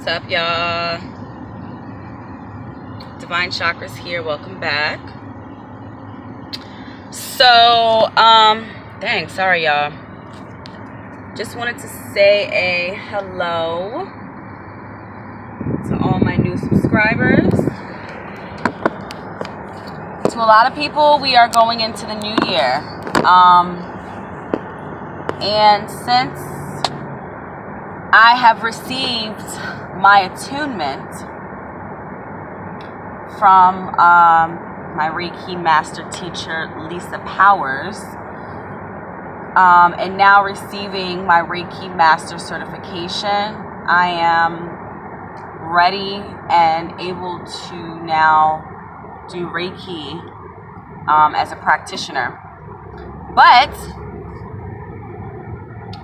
What's up, y'all? Divine Chakras here. Welcome back. So, dang, sorry, y'all. Just wanted to say a hello to all my new subscribers. To a lot of people, we are going into the new year. And since I have received my attunement from my Reiki master teacher, Lisa Powers, and now receiving my Reiki master certification, I am ready and able to now do Reiki as a practitioner. But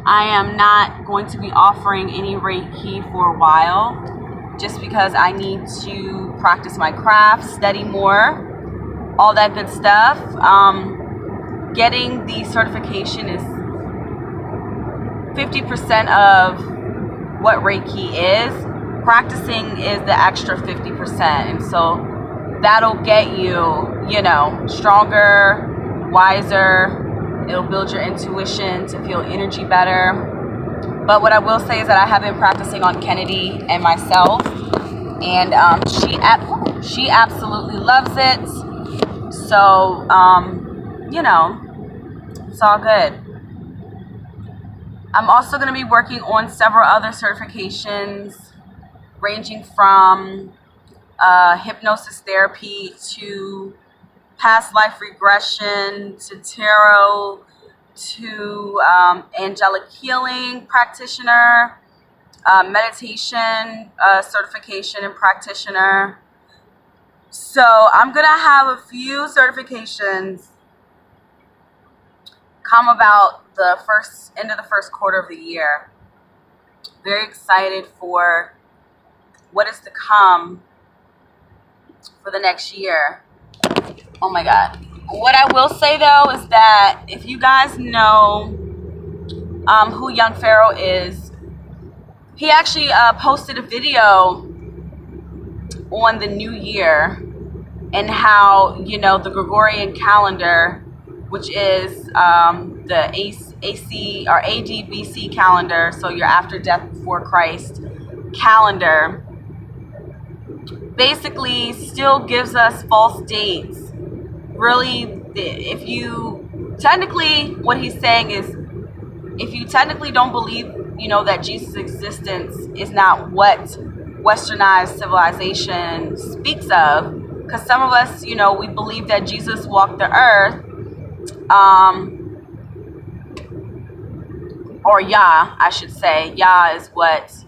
I am not going to be offering any Reiki for a while, just because I need to practice my craft, study more, all that good stuff. Getting the certification is 50% of what Reiki is. Practicing is the extra 50%. And so that'll get you, stronger, wiser. It'll build your intuition to feel energy better. But what I will say is that I have been practicing on Kennedy and myself, and she absolutely loves it. So, it's all good. I'm also going to be working on several other certifications, ranging from hypnosis therapy to past life regression to tarot to angelic healing practitioner, meditation certification and practitioner. So I'm gonna have a few certifications come about the end of the first quarter of the year. Very excited for what is to come for the next year. Oh my God. What I will say though is that if you guys know who Young Pharaoh is, he actually posted a video on the new year and how, the Gregorian Calendar, which is the AC or ADBC calendar, so your after death before Christ calendar, basically still gives us false dates. Really, what he's saying is, if you technically don't believe, that Jesus' existence is not what westernized civilization speaks of, because some of us, we believe that Jesus walked the earth, or Yah, I should say. Yah is what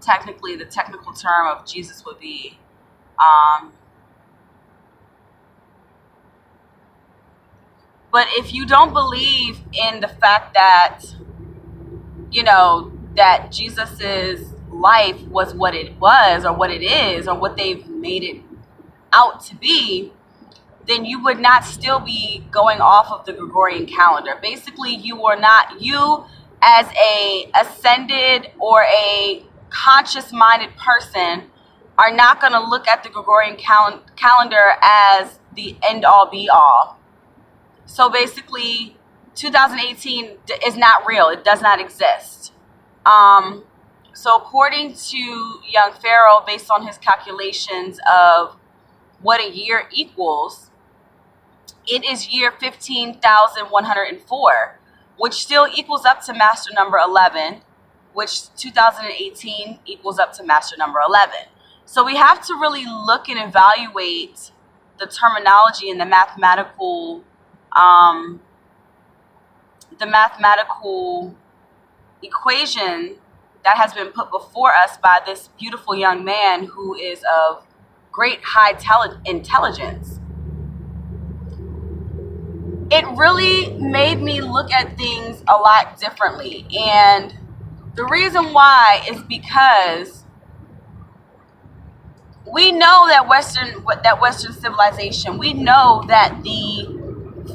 technically the technical term of Jesus would be. But if you don't believe in the fact that, that Jesus's life was what it was, or what it is, or what they've made it out to be, then you would not still be going off of the Gregorian calendar. Basically, you as a ascended or a conscious-minded person are not going to look at the Gregorian calendar as the end-all, be-all. So basically, 2018 is not real. It does not exist. So according to Young Pharaoh, based on his calculations of what a year equals, it is year 15,104, which still equals up to master number 11, which 2018 equals up to master number 11. So we have to really look and evaluate the terminology and the mathematical equation that has been put before us by this beautiful young man who is of great high intelligence. It really made me look at things a lot differently, and the reason why is because we know that Western civilization, we know that the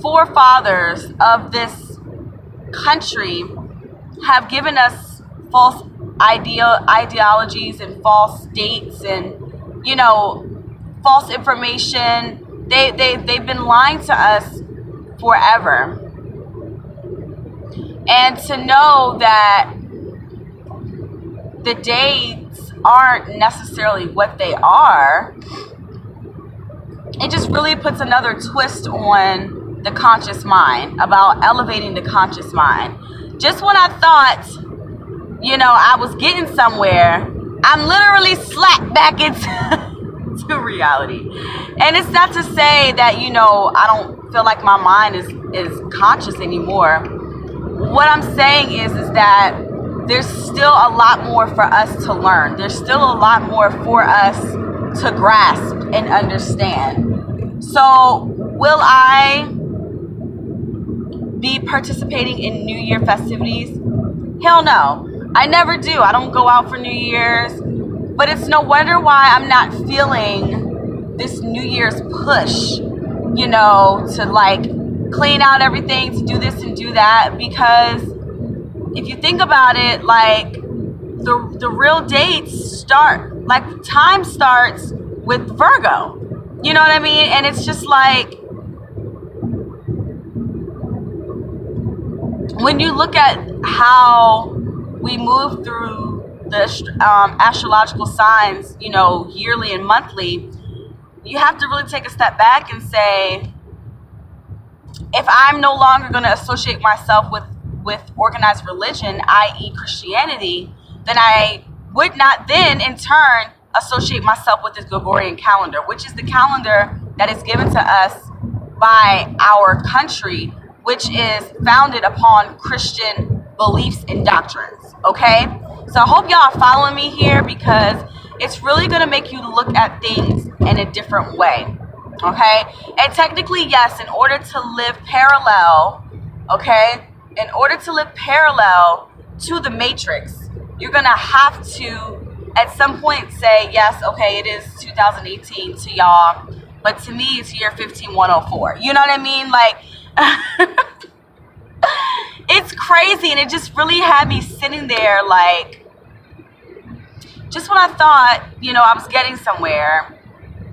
forefathers of this country have given us false ideologies and false dates and, you know, false information. They've been lying to us forever. And to know that the dates aren't necessarily what they are, it just really puts another twist on the conscious mind, about elevating the conscious mind. Just when I thought, you know, I was getting somewhere, I'm literally slapped back into to reality. And it's not to say that, you know, I don't feel like my mind is conscious anymore. What I'm saying is that there's still a lot more for us to learn. There's still a lot more for us to grasp and understand. So will I be participating in New Year festivities? Hell no. I never do. I don't go out for New Year's. But it's no wonder why I'm not feeling this New Year's push, you know, to like clean out everything, to do this and do that. Because if you think about it, like the real dates start, like time starts with Virgo. You know what I mean? And it's just like, when you look at how we move through the astrological signs, you know, yearly and monthly, you have to really take a step back and say, if I'm no longer going to associate myself with organized religion, i.e. Christianity, then I would not then in turn associate myself with this Gregorian calendar, which is the calendar that is given to us by our country, which is founded upon Christian beliefs and doctrines. Okay? So I hope y'all are following me here, because it's really going to make you look at things in a different way. Okay? And technically, yes, in order to live parallel, okay, in order to live parallel to the matrix, you're going to have to at some point say, yes, okay, it is 2018 to y'all, but to me it's year 15104. You know what I mean? Like, it's crazy. And it just really had me sitting there, like, just when I thought, you know, I was getting somewhere,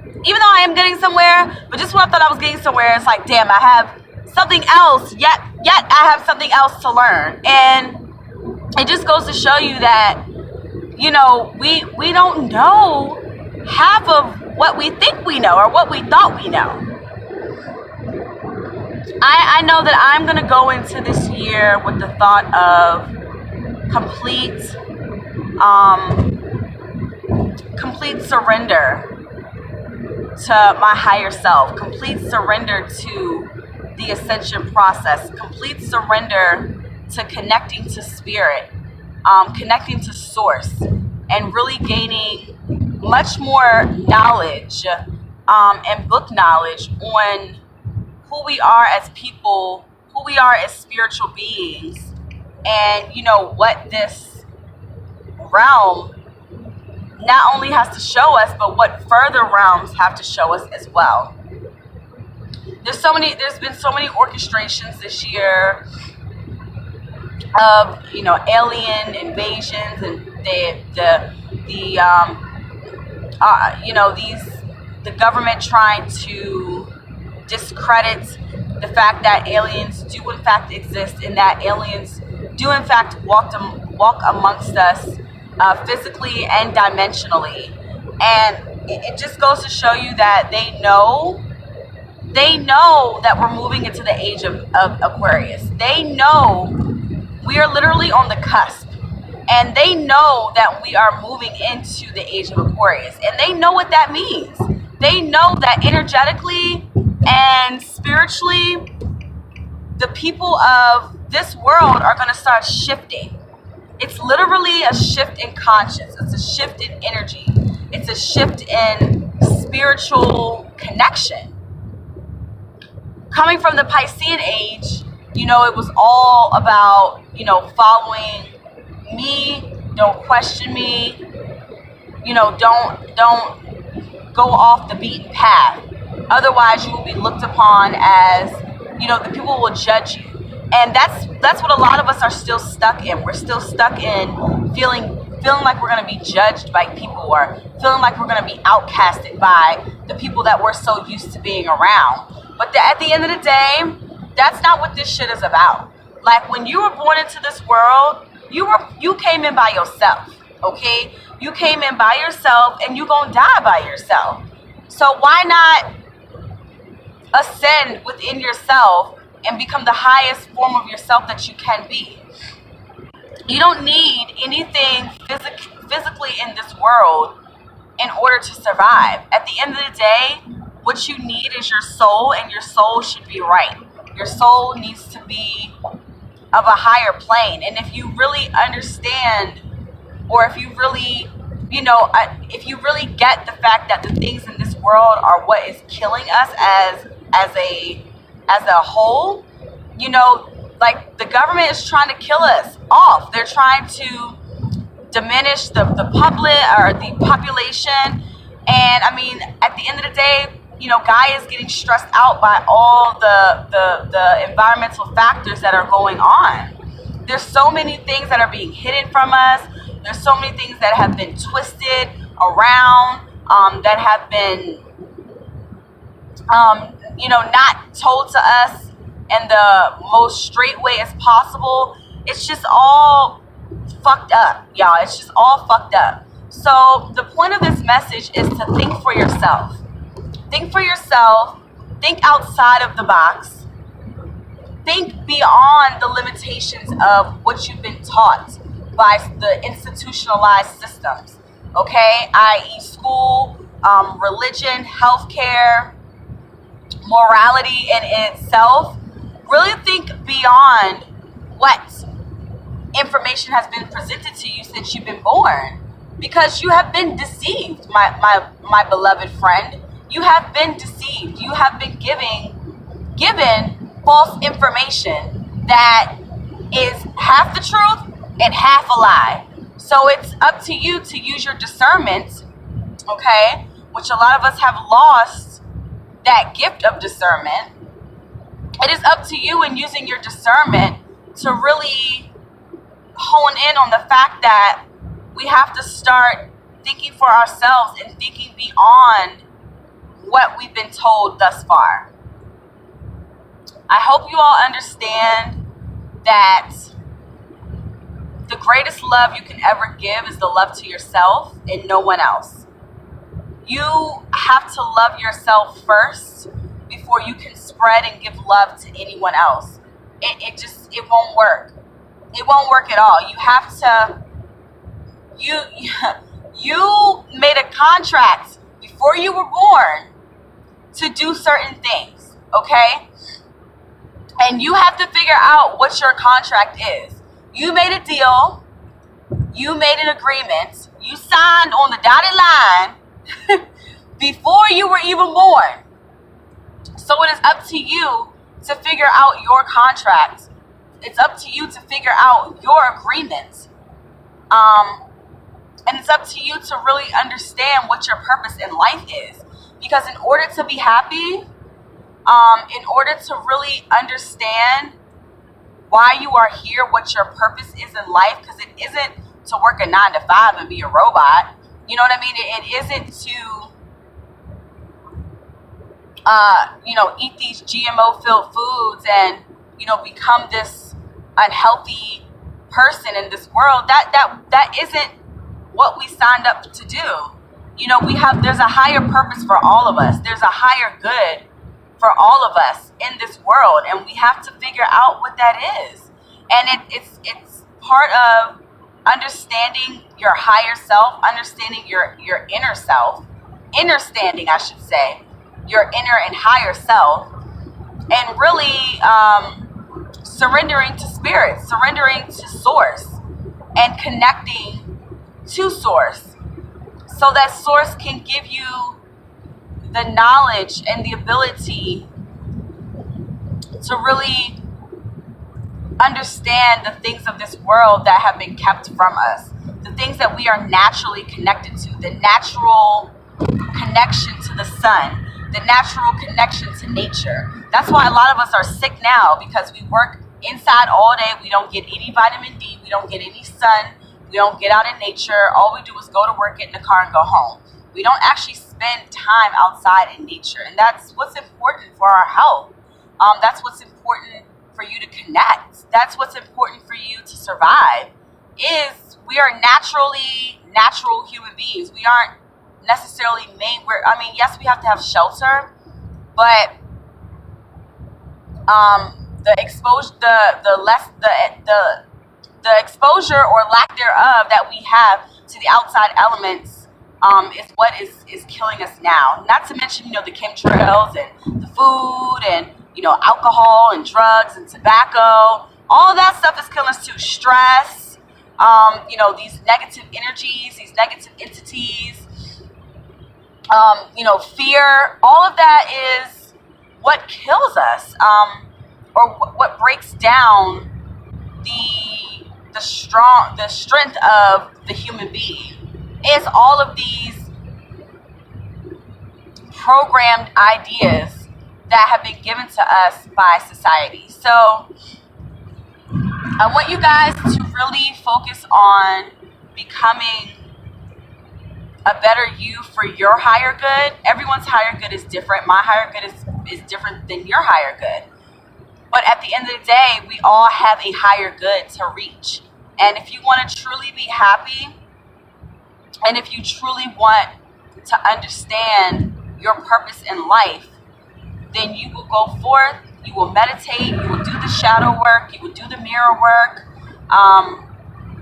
even though I am getting somewhere, but just when I thought I was getting somewhere, it's like, damn, I have something else, yet I have something else to learn. And it just goes to show you that, you know, we don't know half of what we think we know or what we thought we know. I know that I'm going to go into this year with the thought of complete surrender to my higher self, complete surrender to the Ascension process, complete surrender to connecting to spirit, connecting to source, and really gaining much more knowledge and book knowledge on who we are as people, who we are as spiritual beings, and, you know, what this realm not only has to show us, but what further realms have to show us as well. There's been so many orchestrations this year of, you know, alien invasions and the government trying to discredit the fact that aliens do in fact exist, and that aliens do in fact walk amongst us physically and dimensionally. And it just goes to show you that they know that we're moving into the age of Aquarius. They know we are literally on the cusp, and they know that we are moving into the age of Aquarius, and they know what that means. They know that energetically and spiritually, the people of this world are going to start shifting. It's literally a shift in conscience. It's a shift in energy. It's a shift in spiritual connection. Coming from the Piscean age, you know, it was all about, you know, following me, don't question me, you know, don't go off the beaten path. Otherwise, you will be looked upon as, you know, the people will judge you. And that's what a lot of us are still stuck in. We're still stuck in feeling like we're going to be judged by people, or feeling like we're going to be outcasted by the people that we're so used to being around. But at the end of the day, that's not what this shit is about. Like, when you were born into this world, you came in by yourself, okay? You came in by yourself, and you're going to die by yourself. So why not ascend within yourself and become the highest form of yourself that you can be? You don't need anything physically in this world in order to survive. At the end of the day, what you need is your soul, and your soul should be right. Your soul needs to be of a higher plane. And if you really understand, or if you really, if you really get the fact that the things in this world are what is killing us as a whole, like, the government is trying to kill us off. They're trying to diminish the public, or the population. And I mean, at the end of the day, Gaia is getting stressed out by all the environmental factors that are going on. There's so many things that are being hidden from us. There's so many things that have been twisted around, that have been, not told to us in the most straight way as possible. It's just all fucked up, y'all. It's just all fucked up. So the point of this message is to think for yourself. Think for yourself. Think outside of the box. Think beyond the limitations of what you've been taught by the institutionalized systems, okay? i.e. school, religion, healthcare, morality in itself. Really think beyond what information has been presented to you since you've been born, because you have been deceived, my beloved friend. You have been deceived. You have been given false information that is half the truth and half a lie. So it's up to you to use your discernment, okay? Which a lot of us have lost that gift of discernment. It is up to you in using your discernment to really hone in on the fact that we have to start thinking for ourselves and thinking beyond what we've been told thus far. I hope you all understand that the greatest love you can ever give is the love to yourself and no one else. You have to love yourself first before you can spread and give love to anyone else. It won't work. It won't work at all. You have to, you made a contract before you were born to do certain things, okay? And you have to figure out what your contract is. You made a deal. You made an agreement. You signed on the dotted line before you were even born. So it is up to you to figure out your contract. It's up to you to figure out your agreement. And it's up to you to really understand what your purpose in life is. Because in order to be happy, in order to really understand why you are here, what your purpose is in life, because it isn't to work a 9 to 5 and be a robot. You know what I mean? It isn't to, eat these GMO-filled foods and, become this unhealthy person in this world. That isn't what we signed up to do. There's a higher purpose for all of us. There's a higher good for all of us in this world, and we have to figure out what that is. And it's part of understanding your higher self, understanding your inner self, understanding, I should say, your inner and higher self, and really surrendering to spirit, surrendering to source, and connecting to source, so that source can give you the knowledge and the ability to really understand the things of this world that have been kept from us, the things that we are naturally connected to, the natural connection to the sun, the natural connection to nature. That's why a lot of us are sick now, because we work inside all day. We don't get any vitamin D. We don't get any sun. We don't get out in nature. All we do is go to work, get in the car, and go home. We don't actually spend time outside in nature. And that's what's important for our health. That's what's important for you to connect. That's what's important for you to survive. Is we are natural human beings. We aren't necessarily made yes, we have to have shelter, but the exposure or lack thereof that we have to the outside elements is what is killing us now. Not to mention, the chemtrails and the food and alcohol and drugs and tobacco. All of that stuff is killing us too. Stress, these negative energies, these negative entities, fear. All of that is what kills us, or what breaks down the strength of the human being. Is all of these programmed ideas that have been given to us by society. So I want you guys to really focus on becoming a better you for your higher good. Everyone's higher good is different. My higher good is different than your higher good. But at the end of the day, we all have a higher good to reach. And if you want to truly be happy, and if you truly want to understand your purpose in life, then you will go forth, you will meditate, you will do the shadow work, you will do the mirror work.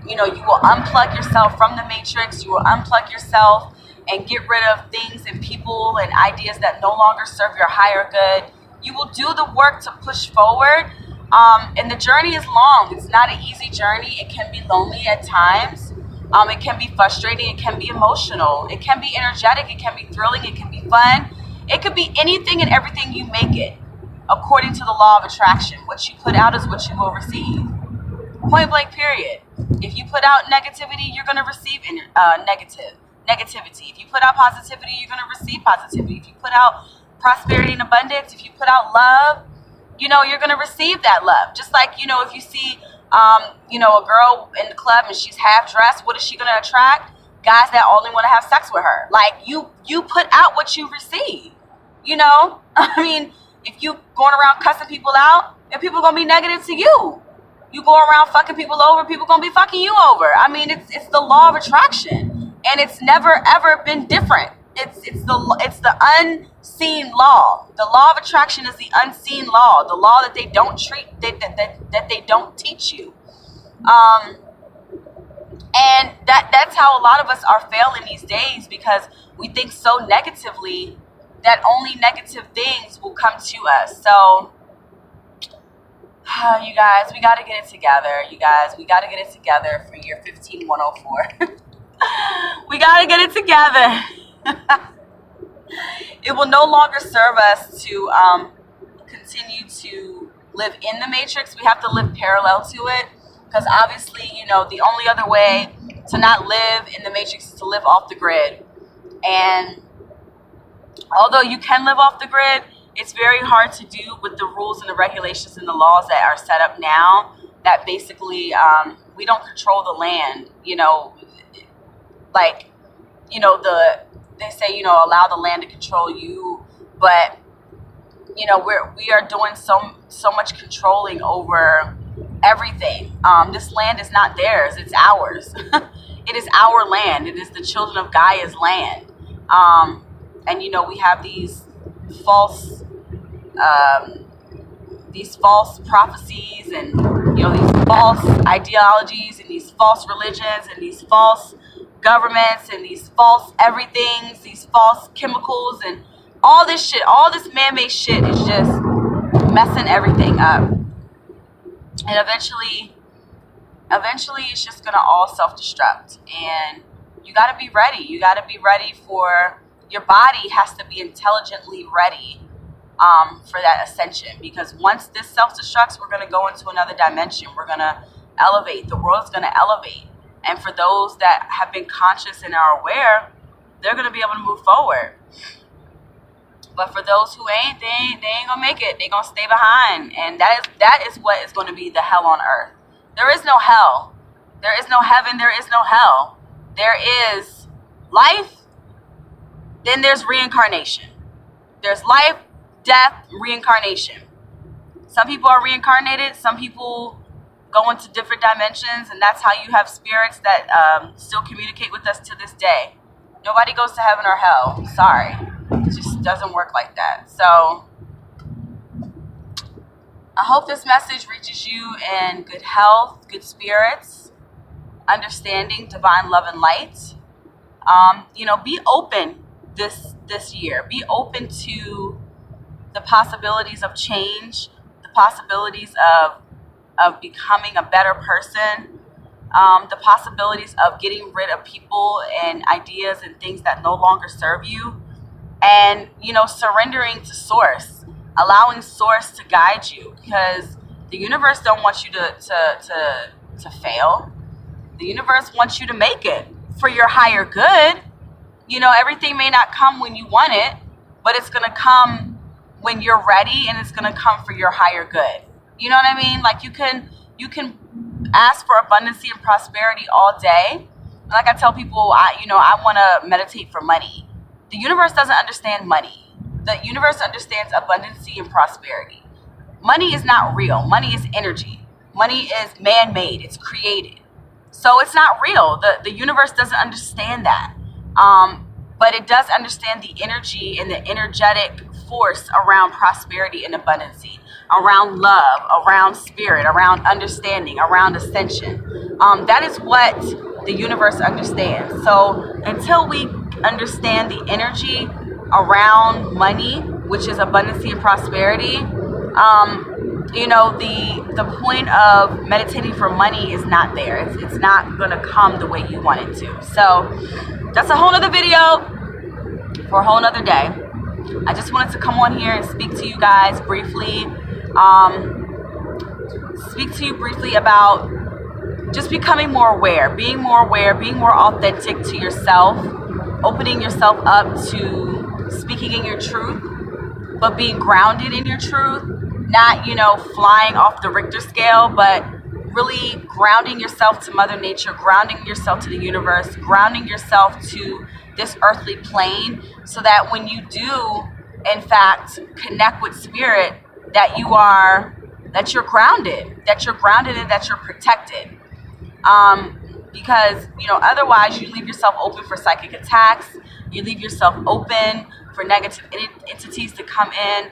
You will unplug yourself from the matrix, you will unplug yourself and get rid of things and people and ideas that no longer serve your higher good. You will do the work to push forward. And the journey is long. It's not an easy journey. It can be lonely at times. It can be frustrating. It can be emotional. It can be energetic. It can be thrilling. It can be fun. It could be anything and everything you make it, according to the law of attraction. What you put out is what you will receive. Point blank, period. If you put out negativity, you're going to receive negativity. If you put out positivity, you're going to receive positivity. If you put out prosperity and abundance, if you put out love, you're going to receive that love. Just like, if you see, a girl in the club and she's half dressed, what is she going to attract? Guys that only want to have sex with her. Like, you put out what you receive, if you going around cussing people out, and people going to be negative to you. You go around fucking people over, people going to be fucking you over. It's the law of attraction, and it's never ever been different. It's the unseen law. The law of attraction is the unseen law, the law that they don't that they don't teach you. And that's how a lot of us are failing these days, because we think so negatively that only negative things will come to us. So, you guys, we got to get it together. You guys, we got to get it together for year 15104. We got to get it together. It will no longer serve us to continue to live in the matrix. We have to live parallel to it, because obviously, the only other way to not live in the matrix is to live off the grid. And although you can live off the grid, it's very hard to do with the rules and the regulations and the laws that are set up now, that basically we don't control the land. They say, allow the land to control you, but we are doing so much controlling over everything. This land is not theirs, it's ours. It is our land. It is the children of Gaia's land. And we have these false prophecies, and these false ideologies, and these false religions, and these false governments, and these false everythings, these false chemicals, and all this shit, all this man-made shit is just messing everything up. And eventually it's just gonna all self-destruct. And you gotta be ready. You gotta be ready for, your body has to be intelligently ready for that ascension, because once this self-destructs, we're gonna go into another dimension. We're gonna elevate. The world's gonna elevate. And for those that have been conscious and are aware, they're going to be able to move forward. But for those who ain't, they ain't gonna make it. They gonna stay behind, and that is what is going to be the hell on earth. There is no hell. There is no heaven. There is no hell. There is life. Then there's reincarnation. There's life, death, reincarnation. Some people are reincarnated. Some people go into different dimensions, and that's how you have spirits that still communicate with us to this day. Nobody goes to heaven or hell. Sorry. It just doesn't work like that. So I hope this message reaches you in good health, good spirits, understanding, divine love and light. Be open this year. Be open to the possibilities of change, the possibilities of becoming a better person, the possibilities of getting rid of people and ideas and things that no longer serve you, and surrendering to source, allowing source to guide you, because the universe don't want you to fail. The universe wants you to make it for your higher good. Everything may not come when you want it, but it's going to come when you're ready, and it's going to come for your higher good. You know what I mean? Like you can ask for abundance and prosperity all day. Like I tell people, I want to meditate for money. The universe doesn't understand money. The universe understands abundance and prosperity. Money is not real. Money is energy. Money is man-made. It's created. So it's not real. The universe doesn't understand that. But it does understand the energy and the energetic force around prosperity and abundance, around love, around spirit, around understanding, around ascension. That is what the universe understands. So until we understand the energy around money, which is abundance and prosperity, the point of meditating for money is not there. It's not going to come the way you want it to. So that's a whole nother video for a whole nother day. I just wanted to come on here and speak to you guys briefly. About just becoming more aware, being more authentic to yourself, opening yourself up to speaking in your truth, but being grounded in your truth, not, flying off the Richter scale, but really grounding yourself to Mother Nature, grounding yourself to the universe, grounding yourself to this earthly plane, so that when you do, in fact, connect with spirit, that you're grounded and that you're protected. Because, otherwise you leave yourself open for psychic attacks. You leave yourself open for negative entities to come in,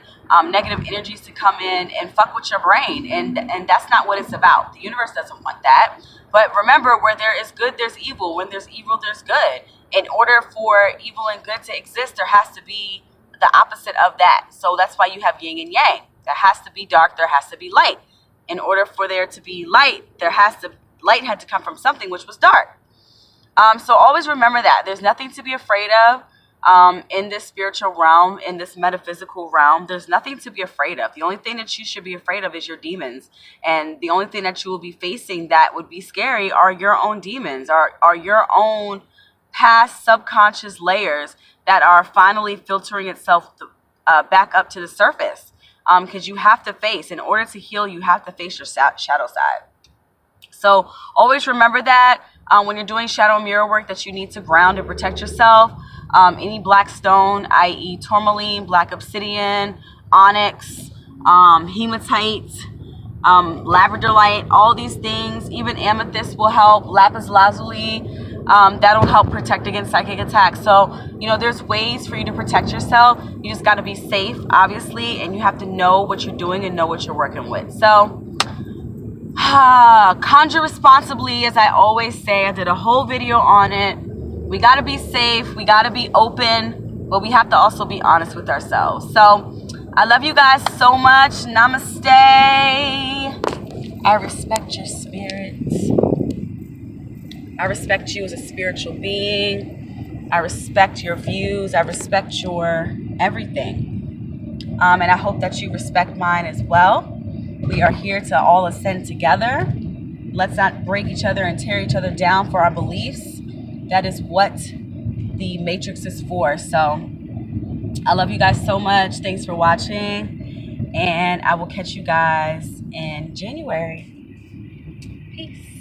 negative energies to come in and fuck with your brain. And that's not what it's about. The universe doesn't want that. But remember, where there is good, there's evil. When there's evil, there's good. In order for evil and good to exist, there has to be the opposite of that. So that's why you have yin and yang. There has to be dark, there has to be light. In order for there to be light, light had to come from something, which was dark. So always remember that. There's nothing to be afraid of in this spiritual realm, in this metaphysical realm. There's nothing to be afraid of. The only thing that you should be afraid of is your demons. And the only thing that you will be facing that would be scary are your own demons, are your own past subconscious layers that are finally filtering itself back up to the surface. Because you have to face, in order to heal, you have to face your shadow side. So always remember that when you're doing shadow and mirror work, that you need to ground and protect yourself. Any black stone, i.e. tourmaline, black obsidian, onyx, hematite, labradorite, all these things, even amethyst will help, lapis lazuli, that'll help protect against psychic attacks. So, there's ways for you to protect yourself. You just got to be safe, obviously, and you have to know what you're doing and know what you're working with. So, conjure responsibly, as I always say. I did a whole video on it. We got to be safe. We got to be open, but we have to also be honest with ourselves. So, I love you guys so much. Namaste. I respect your spirit. I respect you as a spiritual being. I respect your views. I respect your everything. And I hope that you respect mine as well. We are here to all ascend together. Let's not break each other and tear each other down for our beliefs. That is what the Matrix is for. So I love you guys so much. Thanks for watching. And I will catch you guys in January. Peace.